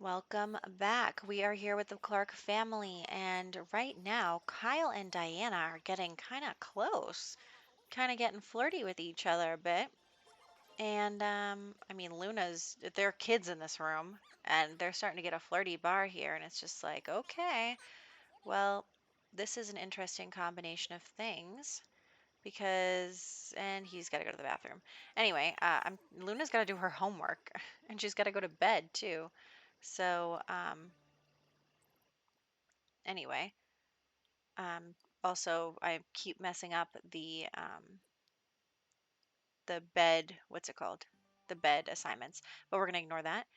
Welcome back. We are here with the Clarke family, and right now, Kyle and Diana are getting kind of close, kind of getting flirty with each other a bit. And I mean, there are kids in this room, and they're starting to get a flirty bar here, and it's just like, okay, well, this is an interesting combination of things and he's got to go to the bathroom. Anyway, Luna's got to do her homework, and she's got to go to bed too. So, anyway. Also, I keep messing up the bed, what's it called? The bed assignments, but we're gonna ignore that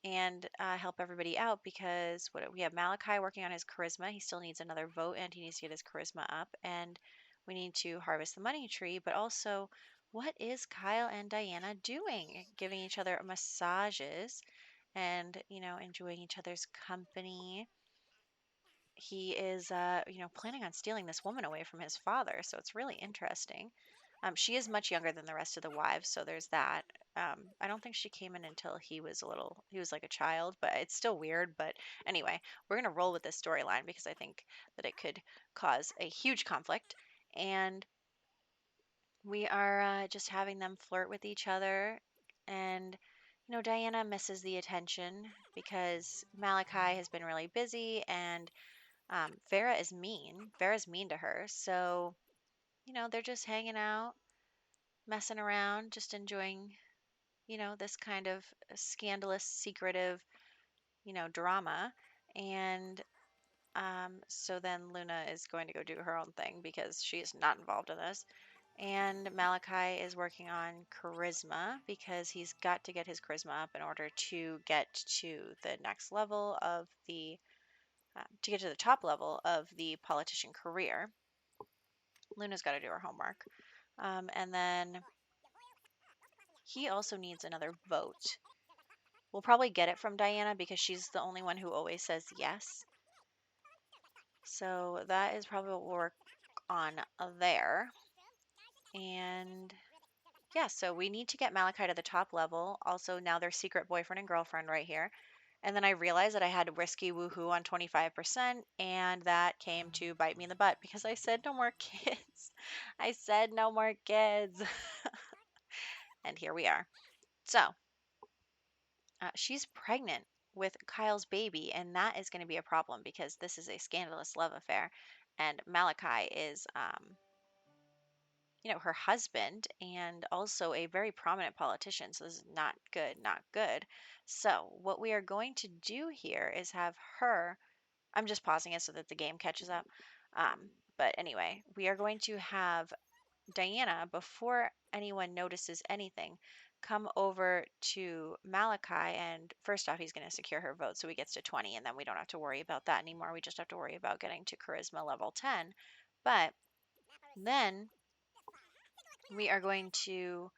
and help everybody out because what we have Malachi working on his charisma. He still needs another vote and he needs to get his charisma up, and we need to harvest the money tree. But also, what is Kyle and Diana doing? Giving each other massages and enjoying each other's company. He is, planning on stealing this woman away from his father. So it's really interesting. She is much younger than the rest of the wives, so there's that. I don't think she came in until he was like a child, but it's still weird. But anyway, we're going to roll with this storyline because I think that it could cause a huge conflict. And we are just having them flirt with each other. And, Diana misses the attention because Malachi has been really busy and Vera's mean to her. So, they're just hanging out, messing around, just enjoying, this kind of scandalous, secretive, drama. And so then Luna is going to go do her own thing because she is not involved in this. And Malachi is working on charisma because he's got to get his charisma up in order to get to the next level of to get to the top level of the politician career. Luna's got to do her homework. And then he also needs another vote. We'll probably get it from Diana because she's the only one who always says yes. So that is probably what we'll work on there. And yeah, so we need to get Malachi to the top level. Also, now they're secret boyfriend and girlfriend right here. And then I realized that I had risky woohoo on 25%, and that came to bite me in the butt because I said no more kids. I said no more kids. And here we are. So, she's pregnant with Kyle's baby, and that is going to be a problem because this is a scandalous love affair, and Malachi is, her husband and also a very prominent politician. So this is not good, not good. So what we are going to do here is have her. I'm just pausing it so that the game catches up. But anyway, we are going to have Diana, before anyone notices anything, come over to Malachi. And first off, he's going to secure her vote so he gets to 20, and then we don't have to worry about that anymore. We just have to worry about getting to charisma level 10. But then we are going to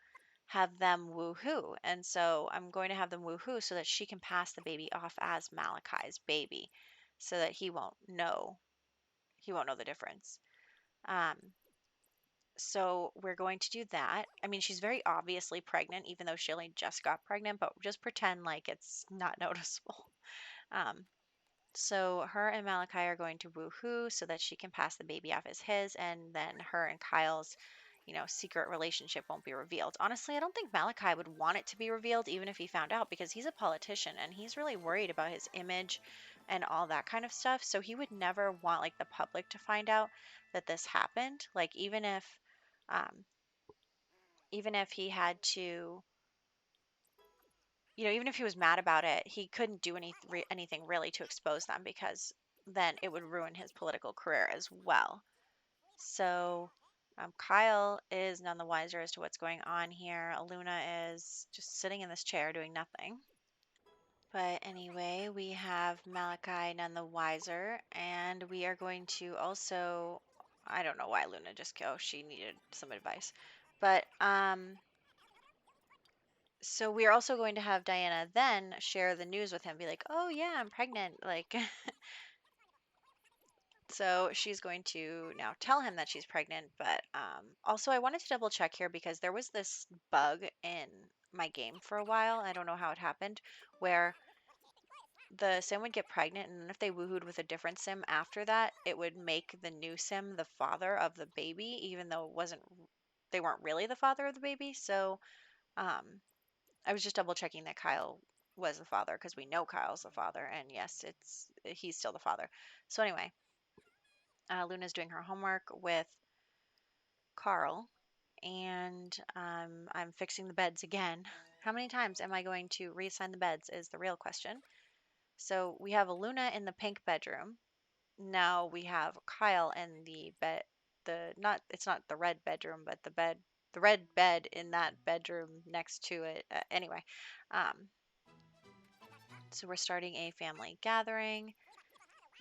have them woohoo. And so I'm going to have them woohoo so that she can pass the baby off as Malachi's baby so that he won't know the difference. Um, So we're going to do that. I mean, she's very obviously pregnant, even though she only just got pregnant, but just pretend like it's not noticeable. Um, so her and Malachi are going to woohoo so that she can pass the baby off as his, and then her and Kyle's, secret relationship won't be revealed. Honestly, I don't think Malachi would want it to be revealed, even if he found out, because he's a politician and he's really worried about his image and all that kind of stuff. So he would never want like the public to find out that this happened. Like um, even if he had to, even if he was mad about it, he couldn't do anything really to expose them because then it would ruin his political career as well. So Kyle is none the wiser as to what's going on here. Luna is just sitting in this chair doing nothing. But anyway, we have Malachi none the wiser, and we are going to also. I don't know why Luna just go. She needed some advice, but so we're also going to have Diana then share the news with him, be like, "Oh yeah, I'm pregnant." Like, so she's going to now tell him that she's pregnant. But also, I wanted to double check here because there was this bug in my game for a while. I don't know how it happened, where the sim would get pregnant, and if they woohooed with a different sim after that, it would make the new sim the father of the baby, even though they weren't really the father of the baby. So um, I was just double checking that Kyle was the father because we know Kyle's the father, and yes, he's still the father. So anyway, Luna's doing her homework with Carl, and I'm fixing the beds again. How many times am I going to reassign the beds is the real question. So we have Luna in the pink bedroom. Now we have Kyle in the bed, the not it's not the red bedroom, but the red bed in that bedroom next to it. Anyway, um, so we're starting a family gathering,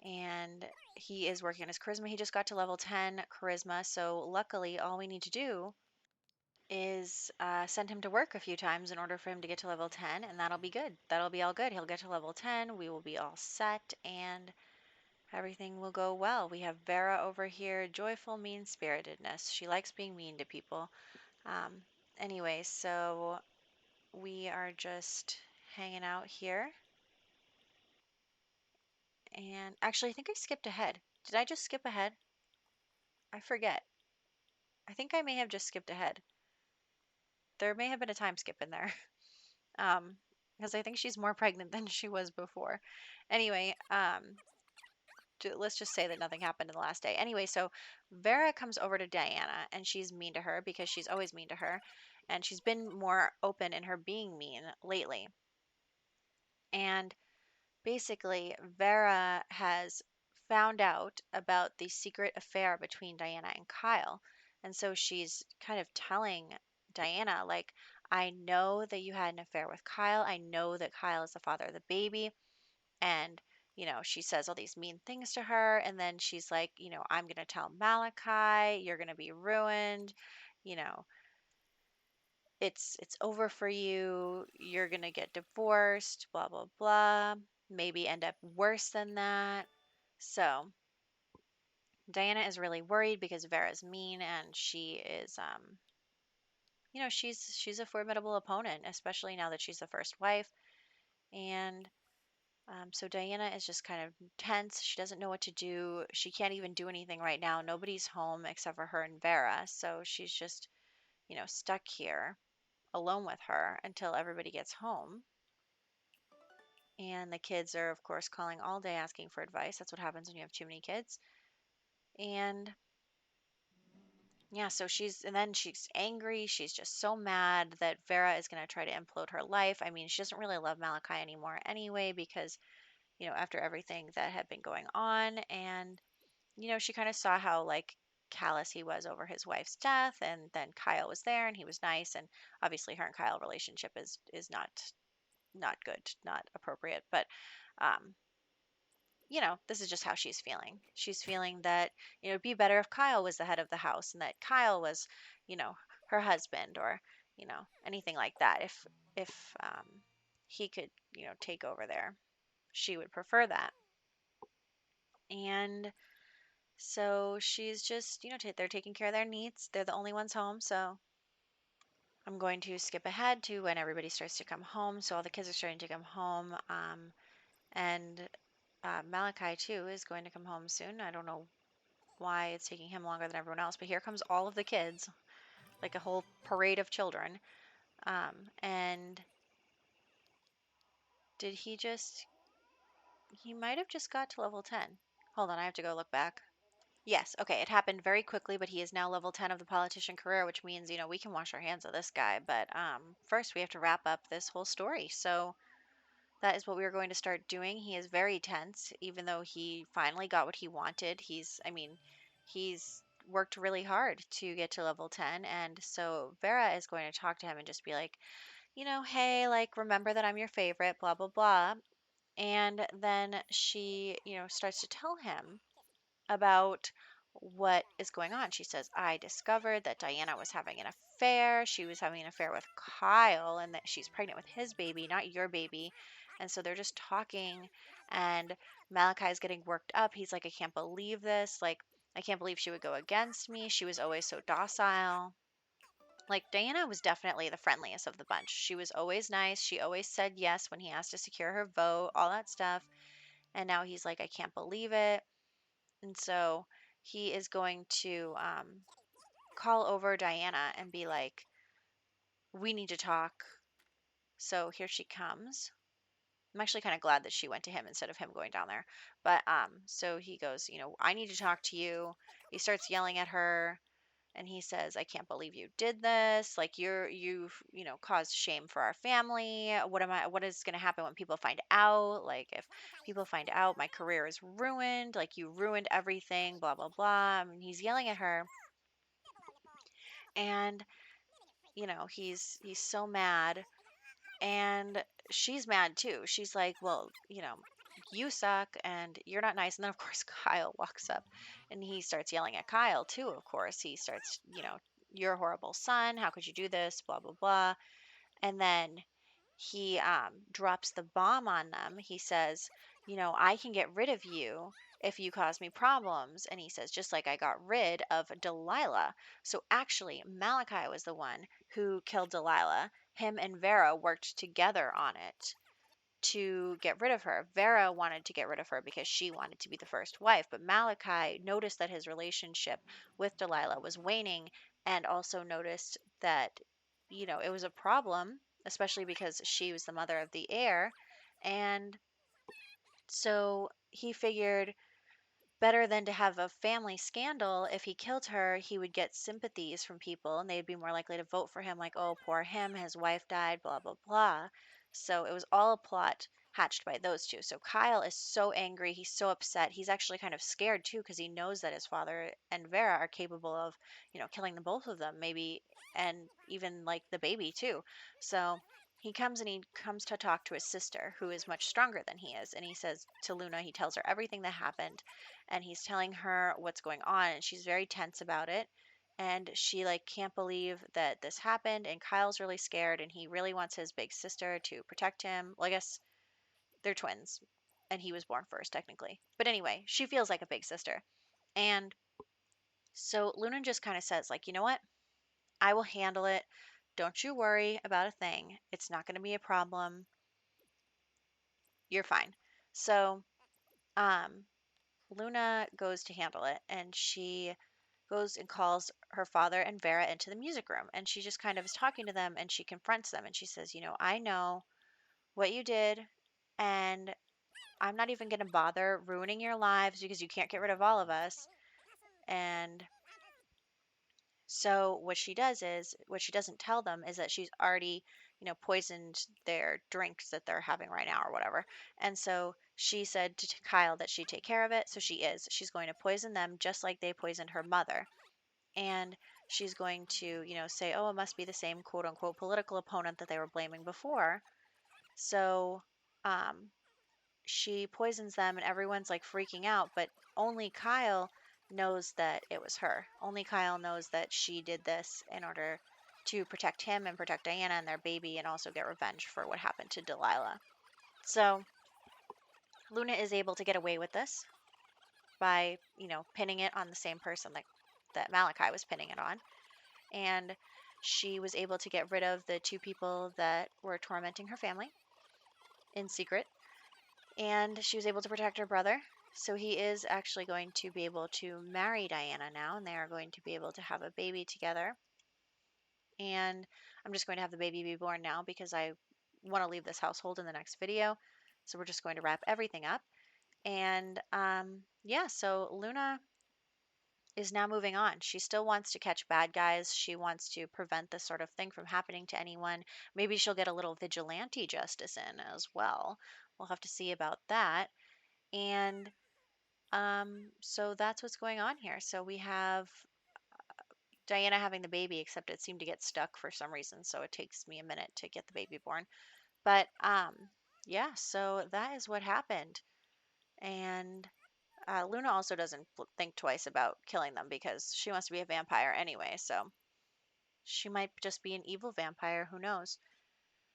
and he is working on his charisma. He just got to level 10 charisma, so luckily all we need to do is send him to work a few times in order for him to get to level 10, and that'll be good. That'll be all good. He'll get to level 10. We will be all set, and everything will go well. We have Vera over here, joyful mean-spiritedness. She likes being mean to people. Um, anyway, so we are just hanging out here. And actually, I think I skipped ahead. Did I just skip ahead? I forget. I think I may have just skipped ahead. There may have been a time skip in there. Um, because I think she's more pregnant than she was before. Anyway, let's just say that nothing happened in the last day. Anyway, so Vera comes over to Diana and she's mean to her because she's always mean to her. And she's been more open in her being mean lately. And basically, Vera has found out about the secret affair between Diana and Kyle. And so she's kind of telling Diana, like, I know that you had an affair with Kyle. I know that Kyle is the father of the baby. And, she says all these mean things to her. And then she's like, I'm going to tell Malachi, you're going to be ruined. You know, it's over for you. You're going to get divorced, blah, blah, blah. Maybe end up worse than that. So Diana is really worried because Vera's mean and she is, she's a formidable opponent, especially now that she's the first wife. And so Diana is just kind of tense. She doesn't know what to do. She can't even do anything right now. Nobody's home except for her and Vera. So she's just, stuck here alone with her until everybody gets home. And the kids are, of course, calling all day asking for advice. That's what happens when you have too many kids. And yeah, so and then she's angry. She's just so mad that Vera is going to try to implode her life. I mean, she doesn't really love Malachi anymore anyway because, after everything that had been going on. And, she kind of saw how, like, callous he was over his wife's death. And then Kyle was there and he was nice. And obviously, her and Kyle relationship is not good, not appropriate. But, um, this is just how she's feeling. She's feeling that, it'd be better if Kyle was the head of the house and that Kyle was, you know, her husband or, anything like that. If he could, take over there, she would prefer that. And so she's just, they're taking care of their needs. They're the only ones home, so I'm going to skip ahead to when everybody starts to come home. So all the kids are starting to come home. And Malachi, too, is going to come home soon. I don't know why it's taking him longer than everyone else, but here comes all of the kids, like a whole parade of children. And did he might have just got to level 10. Hold on, I have to go look back. Yes, okay, it happened very quickly, but he is now level 10 of the politician career, which means, we can wash our hands of this guy. But first, we have to wrap up this whole story. So that is what we are going to start doing. He is very tense, even though he finally got what he wanted. He's worked really hard to get to level 10. And so Vera is going to talk to him and just be like, hey, like, remember that I'm your favorite, blah, blah, blah. And then she, starts to tell him about what is going on. She says, I discovered that Diana was having an affair. She was having an affair with Kyle and that she's pregnant with his baby, not your baby. And so they're just talking, and Malachi's getting worked up. He's like, I can't believe this. Like, I can't believe she would go against me. She was always so docile. Like Diana was definitely the friendliest of the bunch. She was always nice. She always said yes when he asked to secure her vote, all that stuff. And now he's like, I can't believe it. And so he is going to call over Diana and be like, we need to talk. So here she comes. I'm actually kind of glad that she went to him instead of him going down there. But so he goes, I need to talk to you. He starts yelling at her and he says, I can't believe you did this. Like you've, caused shame for our family. What is going to happen when people find out? Like if people find out my career is ruined, like you ruined everything, blah blah blah. I mean, he's yelling at her and he's so mad. And she's mad too. She's like, well, you suck and you're not nice. And then, of course, Kyle walks up and he starts yelling at Kyle too, of course. He starts, you're a horrible son. How could you do this? Blah, blah, blah. And then he drops the bomb on them. He says, I can get rid of you if you cause me problems. And he says, just like I got rid of Delilah. So actually, Malachi was the one who killed Delilah. Him and Vera worked together on it to get rid of her. Vera wanted to get rid of her because she wanted to be the first wife, but Malachi noticed that his relationship with Delilah was waning and also noticed that, it was a problem, especially because she was the mother of the heir. And so he figured better than to have a family scandal. If he killed her, he would get sympathies from people and they'd be more likely to vote for him, like, oh, poor him, his wife died, blah, blah, blah. So it was all a plot hatched by those two. So Kyle is so angry. He's so upset. He's actually kind of scared too because he knows that his father and Vera are capable of, killing the both of them, maybe, and even like the baby too. So he comes to talk to his sister, who is much stronger than he is. And he says to Luna, he tells her everything that happened and he's telling her what's going on and she's very tense about it and she like can't believe that this happened and Kyle's really scared and he really wants his big sister to protect him. Well, I guess they're twins and he was born first technically. But anyway, she feels like a big sister. And so Luna just kind of says like, "You know what? I will handle it. Don't you worry about a thing. It's not going to be a problem. You're fine." So, um Luna goes to handle it and she goes and calls her father and Vera into the music room. And she just kind of is talking to them and she confronts them and she says, I know what you did and I'm not even going to bother ruining your lives because you can't get rid of all of us. And so what she doesn't tell them is that she's already, poisoned their drinks that they're having right now or whatever. And so she said to Kyle that she'd take care of it. So she is. She's going to poison them just like they poisoned her mother. And she's going to, say, oh, it must be the same quote unquote political opponent that they were blaming before. So um, she poisons them and everyone's like freaking out, but only Kyle knows that it was her. Only Kyle knows that she did this in order to protect him and protect Diana and their baby and also get revenge for what happened to Delilah. So Luna is able to get away with this by, pinning it on the same person that Malachi was pinning it on. And she was able to get rid of the two people that were tormenting her family in secret. And she was able to protect her brother. So he is actually going to be able to marry Diana now, and they are going to be able to have a baby together. And I'm just going to have the baby be born now because I want to leave this household in the next video. So we're just going to wrap everything up. And yeah, so Luna is now moving on. She still wants to catch bad guys. She wants to prevent this sort of thing from happening to anyone. Maybe she'll get a little vigilante justice in as well. We'll have to see about that. And so that's what's going on here. So we have Diana having the baby, except it seemed to get stuck for some reason. So it takes me a minute to get the baby born. But yeah, so that is what happened. And Luna also doesn't think twice about killing them because she wants to be a vampire anyway, so she might just be an evil vampire, who knows.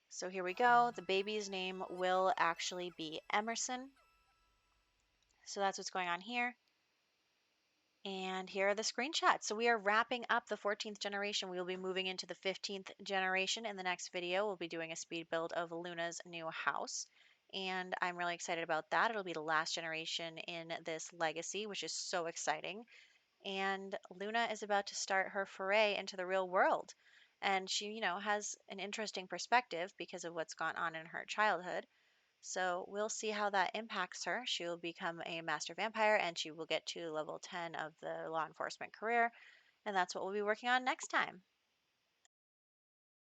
So here we go. The baby's name will actually be Emerson. So that's what's going on here. And here are the screenshots. So we are wrapping up the 14th generation. We will be moving into the 15th generation in the next video. We'll be doing a speed build of Luna's new house. And I'm really excited about that. It'll be the last generation in this legacy, which is so exciting. And Luna is about to start her foray into the real world. And she, has an interesting perspective because of what's gone on in her childhood. So we'll see how that impacts her. She will become a master vampire and she will get to level 10 of the law enforcement career. And that's what we'll be working on next time.